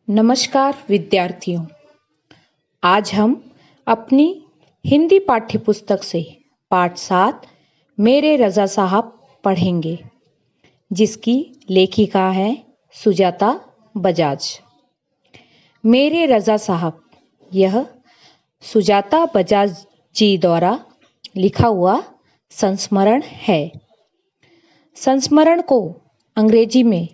नमस्कार विद्यार्थियों। आज हम अपनी हिंदी पाठ्यपुस्तक से पाठ 7 मेरे रज़ा साहब पढ़ेंगे, जिसकी लेखिका है सुजाता बजाज। मेरे रज़ा साहब यह सुजाता बजाज जी द्वारा लिखा हुआ संस्मरण है। संस्मरण को अंग्रेजी में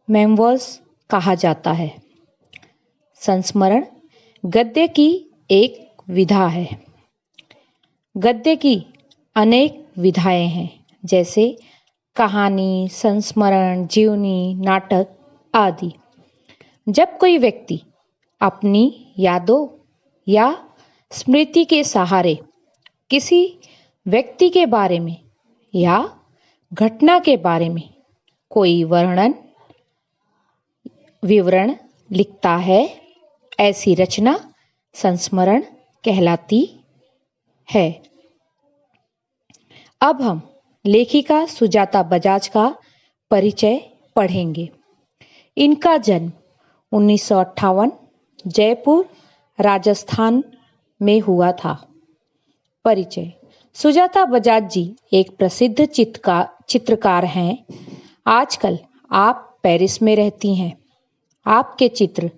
मेमोइर्स कहा जाता है। संस्मरण गद्य की एक विधा है। गद्य की अनेक विधाएं हैं, जैसे कहानी, संस्मरण, जीवनी, नाटक आदि। जब कोई व्यक्ति अपनी यादों या स्मृति के सहारे किसी व्यक्ति के बारे में या घटना के बारे में कोई विवरण लिखता है, ऐसी रचना संस्मरण कहलाती है। अब हम लेखिका सुजाता बजाज का परिचय पढ़ेंगे। इनका जन्म 1958 जयपुर, राजस्थान में हुआ था। परिचय। सुजाता बजाज जी एक प्रसिद्ध चित्रकार हैं। आजकल आप पेरिस में रहती हैं। आपके चित्र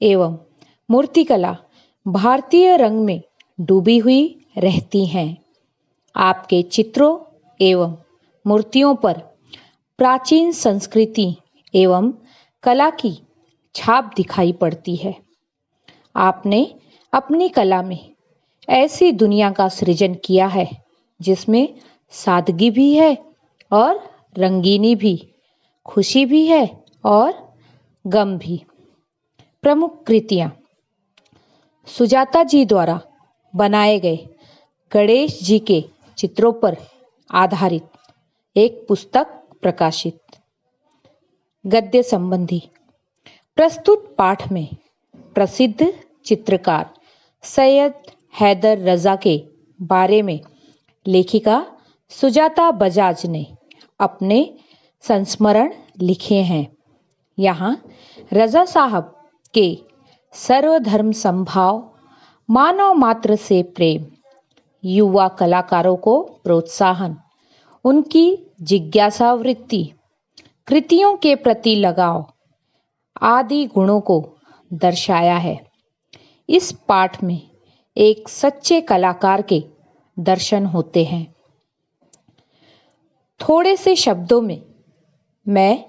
एवं मूर्तिकला भारतीय रंग में डूबी हुई रहती हैं। आपके चित्रों एवं मूर्तियों पर प्राचीन संस्कृति एवं कला की छाप दिखाई पड़ती है। आपने अपनी कला में ऐसी दुनिया का सृजन किया है जिसमें सादगी भी है और रंगीनी भी, खुशी भी है और गम भी। प्रमुख कृतियां। सुजाता जी द्वारा बनाए गए गणेश जी के चित्रों पर आधारित एक पुस्तक प्रकाशित। गद्य संबंधी। प्रस्तुत पाठ में प्रसिद्ध चित्रकार सैयद हैदर रजा के बारे में लेखिका सुजाता बजाज ने अपने संस्मरण लिखे हैं। यहाँ रजा साहब के सर्वधर्म समभाव, मानव मात्र से प्रेम, युवा कलाकारों को प्रोत्साहन, उनकी जिज्ञासा वृत्ति, कृतियों के प्रति लगाव आदि गुणों को दर्शाया है। इस पाठ में एक सच्चे कलाकार के दर्शन होते हैं। थोड़े से शब्दों में मैं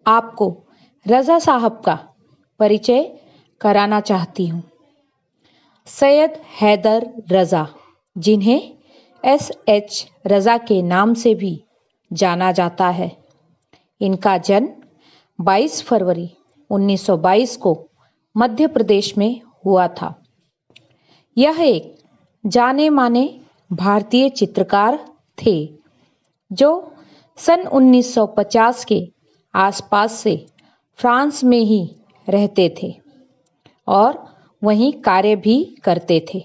आपको रजा साहब का परिचय कराना चाहती हूँ। सैयद हैदर रजा, जिन्हें SH रजा के नाम से भी जाना जाता है, इनका जन्म 22 फरवरी 1922 को मध्य प्रदेश में हुआ था। यह एक जाने माने भारतीय चित्रकार थे जो सन 1950 के आसपास से फ्रांस में ही रहते थे और वहीं कार्य भी करते थे।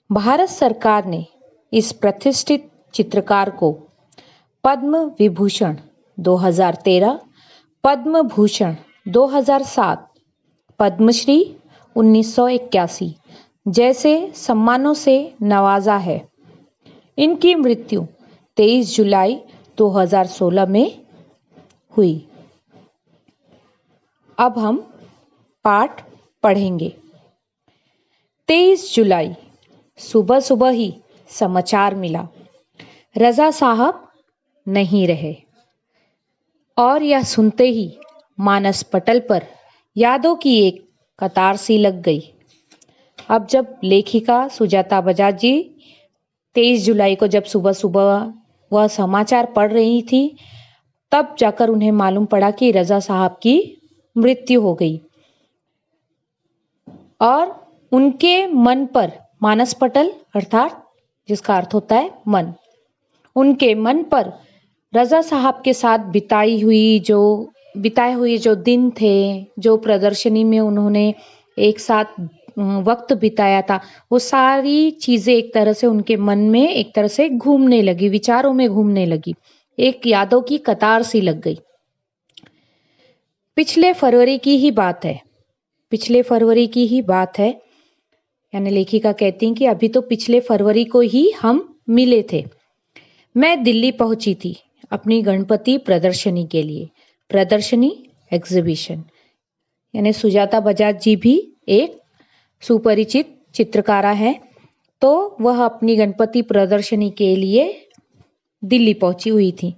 भारत सरकार ने इस प्रतिष्ठित चित्रकार को पद्म विभूषण 2013, पद्म भूषण 2007, पद्मश्री 1981 जैसे सम्मानों से नवाजा है। इनकी मृत्यु 23 जुलाई 2016 में हुई। अब हम पाठ पढ़ेंगे। 23 जुलाई सुबह सुबह ही समाचार मिला, रजा साहब नहीं रहे। और यह सुनते ही मानस पटल पर यादों की एक कतार सी लग गई। अब जब लेखिका सुजाता बजाज जी 23 जुलाई को जब सुबह सुबह वह समाचार पढ़ रही थी, तब जाकर उन्हें मालूम पड़ा कि रजा साहब की मृत्यु हो गई। और उनके मन पर, मानस पटल अर्थात जिसका अर्थ होता है मन, उनके मन पर रजा साहब के साथ बिताए हुए जो दिन थे, जो प्रदर्शनी में उन्होंने एक साथ वक्त बिताया था, वो सारी चीजें एक तरह से उनके मन में एक तरह से घूमने लगी, विचारों में घूमने लगी, एक यादों की कतार सी लग गई। पिछले फरवरी की ही बात है। पिछले फरवरी की ही बात है। यानी लेखिका कहती हैं कि अभी तो पिछले फरवरी को ही हम मिले थे। मैं दिल्ली पहुंची थी अपनी गणपति प्रदर्शनी के लिए। प्रदर्शनी एग्जीबिशन। यानी सुजाता बजाज जी भी एक सुपरिचित चित्रकारा है, तो वह अपनी गणपति प्रदर्शनी के लिए दिल्ली पहुंची हुई थी।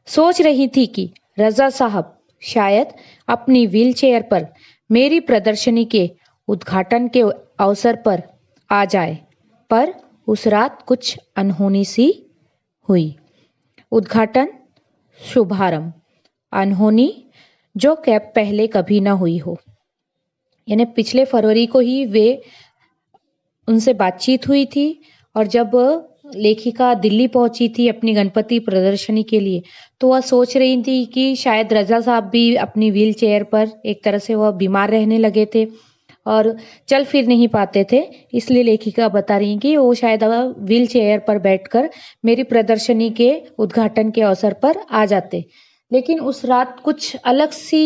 सोच रही थी कि रजा साहब शायद अपनी व्हीलचेयर पर मेरी प्रदर्शनी के उद्घाटन के अवसर पर आ जाए, पर उस रात कुछ अनहोनी सी हुई। उद्घाटन, शुभारंभ, अनहोनी जो कैब पहले कभी ना हुई हो। यानी पिछले फरवरी को ही वे उनसे बातचीत हुई थी, और जब लेखिका दिल्ली पहुंची थी अपनी गणपति प्रदर्शनी के लिए, तो वह सोच रही थी कि शायद रजा साहब भी अपनी व्हील चेयर पर, एक तरह से वह बीमार रहने लगे थे और चल फिर नहीं पाते थे, इसलिए लेखिका बता रही कि वो शायद व्हील चेयर पर बैठकर मेरी प्रदर्शनी के उद्घाटन के अवसर पर आ जाते। लेकिन उस रात कुछ अलग सी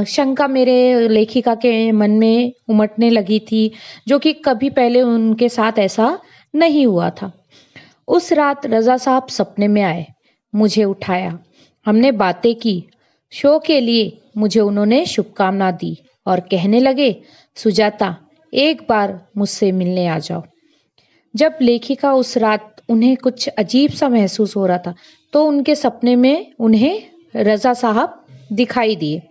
शंका मेरे लेखिका के मन में उमटने लगी थी, जो कि कभी पहले उनके साथ ऐसा नहीं हुआ था। उस रात रजा साहब सपने में आए, मुझे उठाया, हमने बातें की। शो के लिए मुझे उन्होंने शुभकामना दी और कहने लगे, सुजाता एक बार मुझसे मिलने आ जाओ। जब लेखिका उस रात उन्हें कुछ अजीब सा महसूस हो रहा था, तो उनके सपने में उन्हें रजा साहब दिखाई दिए।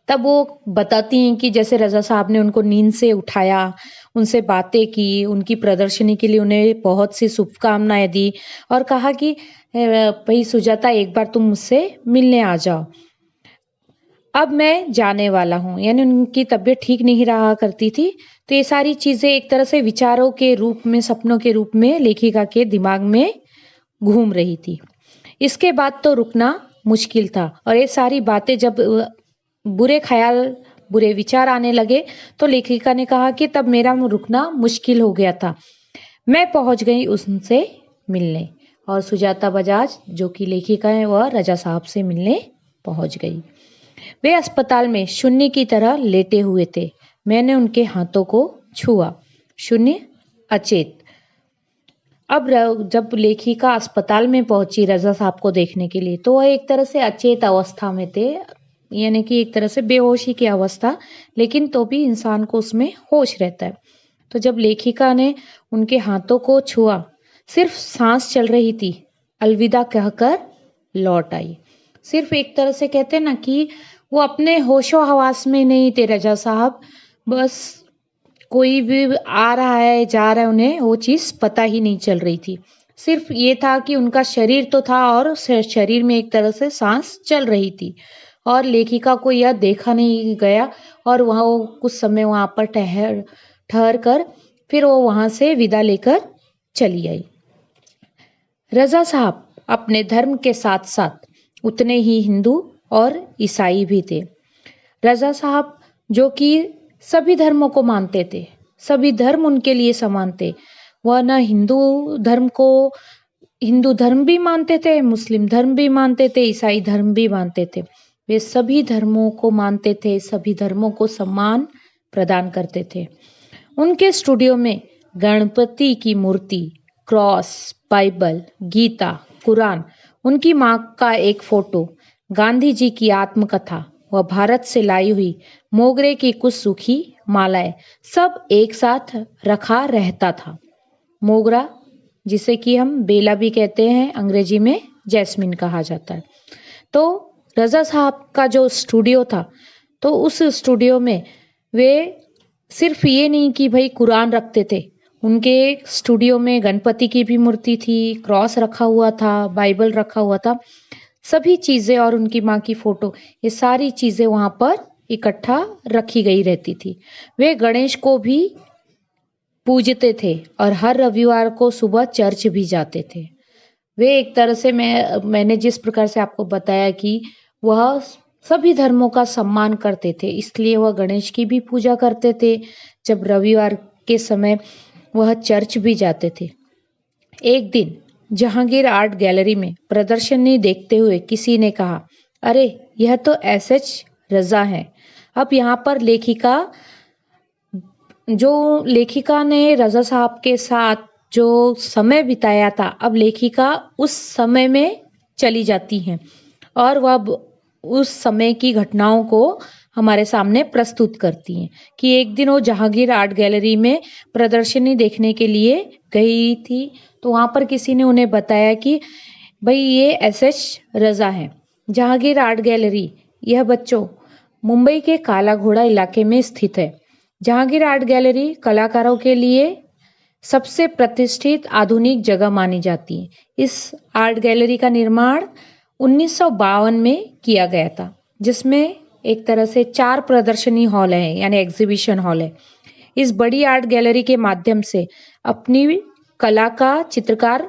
तब वो बताती हैं कि जैसे रजा साहब ने उनको नींद से उठाया, उनसे बातें की, उनकी प्रदर्शनी के लिए उन्हें बहुत सी शुभकामनाएं दी और कहा कि भाई सुजाता एक बार तुम मुझसे मिलने आ जाओ। अब मैं जाने वाला हूँ। यानी उनकी तबीयत ठीक नहीं रहा करती थी, तो ये सारी चीजें एक तरह से विचारों के रूप में, सपनों के रूप में लेखिका के दिमाग में घूम रही थी। इसके बाद तो रुकना मुश्किल था, और ये सारी बातें जब बुरे ख्याल, बुरे विचार आने लगे, तो लेखिका ने कहा कि तब मेरा रुकना मुश्किल हो गया था। मैं पहुंच गई उनसे मिलने, और सुजाता बजाज जो कि लेखिका है वह रजा साहब से मिलने पहुंच गई। वे अस्पताल में शून्य की तरह लेटे हुए थे। मैंने उनके हाथों को छुआ। शून्य, अचेत। अब जब लेखिका अस्पताल में पहुंची रजा साहब को देखने के लिए, तो वह एक तरह से अचेत अवस्था में थे, यानी कि एक तरह से बेहोशी की अवस्था, लेकिन तो भी इंसान को उसमें होश रहता है। तो जब लेखिका ने उनके हाथों को छुआ, सिर्फ सांस चल रही थी, अलविदा कहकर लौट आई। सिर्फ एक तरह से कहते हैं ना कि वो अपने होशो हवास में नहीं थे रजा साहब, बस कोई भी आ रहा है जा रहा है उन्हें वो चीज पता ही नहीं चल रही थी। सिर्फ ये था कि उनका शरीर तो था और शरीर में एक तरह से सांस चल रही थी, और लेखिका को यह देखा नहीं गया, और वह कुछ समय वहां पर ठहर कर फिर वो वहां से विदा लेकर चली आई। रजा साहब अपने धर्म के साथ साथ उतने ही हिंदू और ईसाई भी थे। रजा साहब जो कि सभी धर्मों को मानते थे, सभी धर्म उनके लिए समान थे। वह न हिंदू धर्म भी मानते थे, मुस्लिम धर्म भी मानते थे, ईसाई धर्म भी मानते थे। वे सभी धर्मों को मानते थे, सभी धर्मों को सम्मान प्रदान करते थे। उनके स्टूडियो में गणपति की मूर्ति, क्रॉस, बाइबल, गीता, कुरान, उनकी माँ का एक फोटो, गांधी जी की आत्मकथा व भारत से लाई हुई मोगरे की कुछ सूखी मालाएं, सब एक साथ रखा रहता था। मोगरा, जिसे कि हम बेला भी कहते हैं, अंग्रेजी में जैस्मिन कहा जाता है। तो रजा साहब का जो स्टूडियो था, तो उस स्टूडियो में वे सिर्फ ये नहीं कि भाई कुरान रखते थे, उनके स्टूडियो में गणपति की भी मूर्ति थी, क्रॉस रखा हुआ था, बाइबल रखा हुआ था, सभी चीजें, और उनकी माँ की फोटो, ये सारी चीजें वहां पर इकट्ठा रखी गई रहती थी। वे गणेश को भी पूजते थे और हर रविवार को सुबह चर्च भी जाते थे। वे एक तरह से मैंने जिस प्रकार से आपको बताया कि वह सभी धर्मों का सम्मान करते थे, इसलिए वह गणेश की भी पूजा करते थे। जब रविवार के समय वह चर्च भी जाते थे। एक दिन जहांगीर आर्ट गैलरी में प्रदर्शनी देखते हुए किसी ने कहा, अरे यह तो एसएच रजा है। अब यहाँ पर लेखिका ने रजा साहब के साथ जो समय बिताया था, अब लेखिका उस समय में चली जाती हैं और वह उस समय की घटनाओं को हमारे सामने प्रस्तुत करती हैं कि एक दिन वो जहांगीर आर्ट गैलरी में प्रदर्शनी देखने के लिए गई थी। तो वहां पर किसी ने उन्हें बताया कि भाई ये एसएच रजा है। जहांगीर आर्ट गैलरी यह बच्चों मुंबई के काला घोड़ा इलाके में स्थित है। जहांगीर आर्ट गैलरी कलाकारों के लिए सबसे प्रतिष्ठित आधुनिक जगह मानी जाती है। इस आर्ट गैलरी का निर्माण 1952 में किया गया था, जिसमें एक तरह से 4 प्रदर्शनी हॉल है, यानी एग्जीबिशन हॉल है। इस बड़ी आर्ट गैलरी के माध्यम से अपनी कला का चित्रकार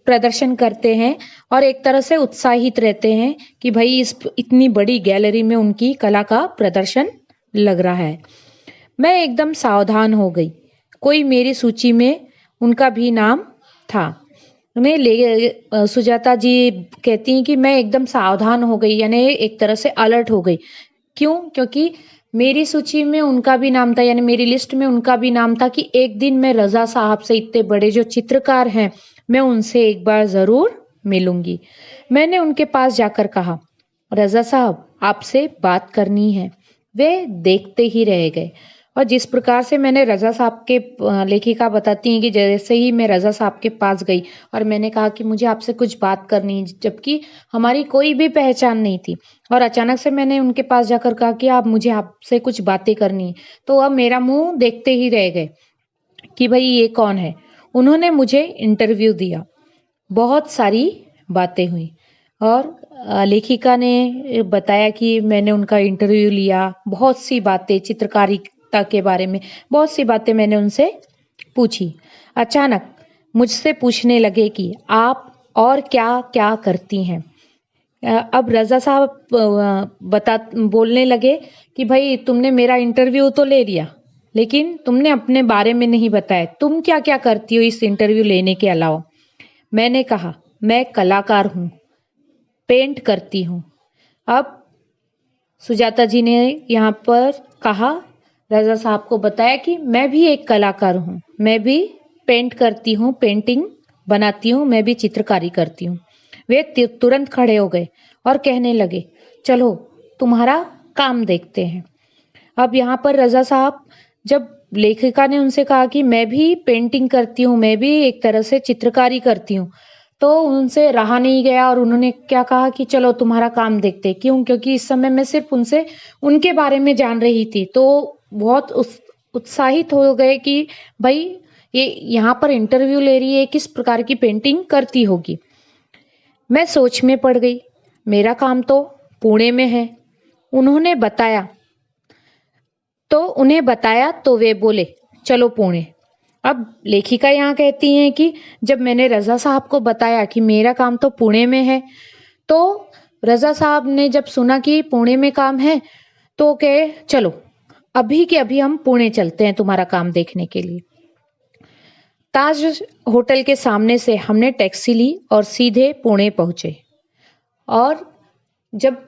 प्रदर्शन करते हैं और एक तरह से उत्साहित रहते हैं कि भाई इस इतनी बड़ी गैलरी में उनकी कला का प्रदर्शन लग रहा है। मैं एकदम सावधान हो गई। कोई मेरी सूची में उनका भी नाम था। सुजाता जी कहती हैं कि मैं एकदम सावधान हो गई, यानी एक तरह से अलर्ट हो गई। क्यों? क्योंकि मेरी सूची में उनका भी नाम था, यानी मेरी लिस्ट में उनका भी नाम था कि एक दिन मैं रजा साहब से, इतने बड़े जो चित्रकार हैं, मैं उनसे एक बार जरूर मिलूंगी। मैंने उनके पास जाकर कहा, रजा साहब आपसे बात करनी है। वे देखते ही रह गए। और जिस प्रकार से मैंने रजा साहब के लेखिका बताती हैं कि जैसे ही मैं रजा साहब के पास गई और मैंने कहा कि मुझे आपसे कुछ बात करनी है, जबकि हमारी कोई भी पहचान नहीं थी, और अचानक से मैंने उनके पास जाकर कहा कि आप मुझे आपसे कुछ बातें करनी है, तो अब मेरा मुंह देखते ही रह गए कि भाई ये कौन है। उन्होंने मुझे इंटरव्यू दिया। बहुत सारी बातें हुई और लेखिका ने बताया कि मैंने उनका इंटरव्यू लिया। बहुत सी बातें चित्रकारिता के बारे में, बहुत सी बातें मैंने उनसे पूछी। अचानक मुझसे पूछने लगे कि आप और क्या क्या करती हैं। अब रजा साहब बोलने लगे कि भाई तुमने मेरा इंटरव्यू तो ले लिया, लेकिन तुमने अपने बारे में नहीं बताया, तुम क्या क्या करती हो इस इंटरव्यू लेने के अलावा। मैंने कहा मैं कलाकार हूँ, पेंट करती हूँ। अब सुजाता जी ने यहाँ पर कहा, रजा साहब को बताया कि मैं भी एक कलाकार हूँ, मैं भी पेंट करती हूँ, पेंटिंग बनाती हूँ, मैं भी चित्रकारी करती हूँ। वे तुरंत खड़े हो गए और कहने लगे, चलो तुम्हारा काम देखते हैं। अब यहाँ पर रजा साहब, जब लेखिका ने उनसे कहा कि मैं भी पेंटिंग करती हूँ, मैं भी एक तरह से चित्रकारी करती हूँ, तो उनसे रहा नहीं गया और उन्होंने क्या कहा कि चलो तुम्हारा काम देखते। क्यों? क्योंकि इस समय मैं सिर्फ उनसे उनके बारे में जान रही थी, तो बहुत उत्साहित हो गए कि भाई ये यहाँ पर इंटरव्यू ले रही है, किस प्रकार की पेंटिंग करती होगी। मैं सोच में पड़ गई। मेरा काम तो पुणे में है। उन्हें बताया तो वे बोले चलो पुणे। अब लेखिका यहाँ कहती हैं कि जब मैंने रजा साहब को बताया कि मेरा काम तो पुणे में है, तो रजा साहब ने जब सुना कि पुणे में काम है, तो कहे चलो अभी के अभी हम पुणे चलते हैं तुम्हारा काम देखने के लिए। ताज होटल के सामने से हमने टैक्सी ली और सीधे पुणे पहुंचे। और जब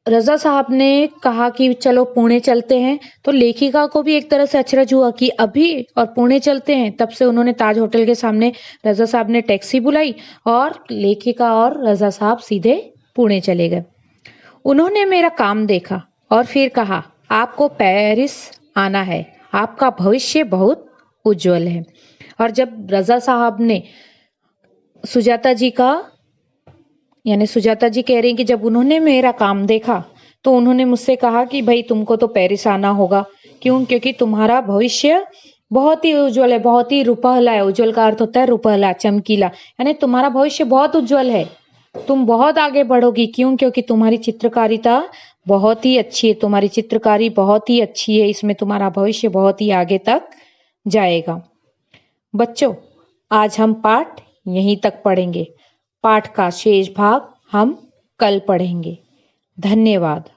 रजा साहब ने कहा कि चलो पुणे चलते हैं, तो लेखिका को भी एक तरह से अचरज हुआ कि अभी और पुणे चलते हैं। तब से उन्होंने ताज होटल के सामने रजा साहब ने टैक्सी बुलाई और लेखिका और रजा साहब सीधे पुणे चले गए। उन्होंने मेरा काम देखा और फिर कहा, आपको पेरिस आना है, आपका भविष्य बहुत उज्जवल है। और जब रजा साहब ने सुजाता जी कह रही कि जब उन्होंने मेरा काम देखा तो उन्होंने मुझसे कहा कि भाई तुमको तो पेरिस आना होगा। क्यों? क्योंकि तुम्हारा भविष्य बहुत ही उज्जवल है, बहुत ही रुपहला है। उज्जवल का अर्थ होता है रुपहला, चमकीला, यानी तुम्हारा भविष्य बहुत उज्जवल है, तुम बहुत आगे बढ़ोगी। क्यों? क्योंकि तुम्हारी चित्रकारिता बहुत ही अच्छी है, तुम्हारी चित्रकारी बहुत ही अच्छी है, इसमें तुम्हारा भविष्य बहुत ही आगे तक जाएगा। बच्चों, आज हम पाठ यहीं तक पढ़ेंगे। पाठ का शेष भाग हम कल पढ़ेंगे। धन्यवाद।